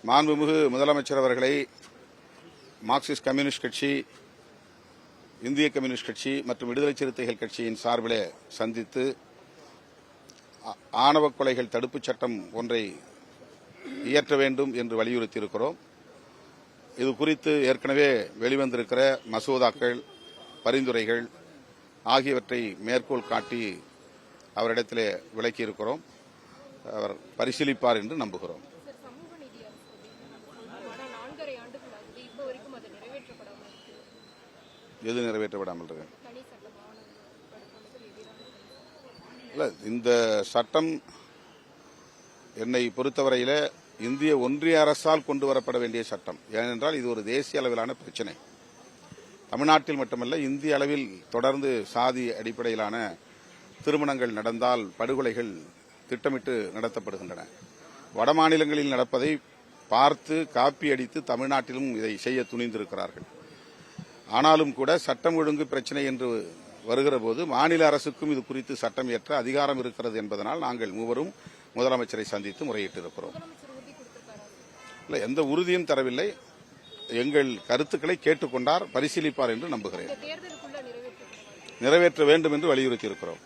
மாண்புமிகு முதலமைச்சர் அவர்களை மார்க்சிஸ்ட் கம்யூனிஸ்ட் கட்சி, இந்திய கம்யூனிஸ்ட் கட்சி மற்றும் விடுதலை சிறுத்தைகள் கட்சியின் சார்பிலே சந்தித்து ஆணவ கொலைகள் தடுப்புச் சட்டம் ஒன்றை இயற்ற வேண்டும் என்று வலியுறுத்தியிருக்கிறோம். இது குறித்து ஏற்கனவே வெளிவந்திருக்கிற மசோதாக்கள், பரிந்துரைகள் ஆகியவற்றை மேற்கோள் காட்டி அவரிடத்திலே விளக்கியிருக்கிறோம். அவர் பரிசீலிப்பார் என்று நம்புகிறோம். எது நிறைவேற்றப்படாமல் இருக்கு? இல்ல, இந்த சட்டம் என்னை பொறுத்தவரையில இந்திய ஒன்றிய அரசால் கொண்டு வரப்பட வேண்டிய சட்டம். ஏனென்றால் இது ஒரு தேசிய அளவிலான பிரச்சனை. தமிழ்நாட்டில் மட்டுமல்ல, இந்திய அளவில் தொடர்ந்து சாதி அடிப்படையிலான திருமணங்கள் நடந்தால் படுகொலைகள் திட்டமிட்டு நடத்தப்படுகின்றன. வடமாநிலங்களில் நடப்பதை பார்த்து காப்பி அடித்து தமிழ்நாட்டிலும் இதை செய்ய துணிந்திருக்கிறார்கள். ஆனாலும் கூட சட்டம் ஒழுங்கு பிரச்சனை என்று வருகிற போது மாநில அரசுக்கும் இது குறித்து சட்டம் இயற்ற அதிகாரம் இருக்கிறது என்பதனால் நாங்கள் மூவரும் முதலமைச்சரை சந்தித்து முறையிட்டிருக்கிறோம். இல்லை, எந்த உறுதியும் தரவில்லை. எங்கள் கருத்துக்களை கேட்டுக்கொண்டார், பரிசீலிப்பார் என்று நம்புகிறேன். நிறைவேற்ற வேண்டும் என்று வலியுறுத்தியிருக்கிறோம்.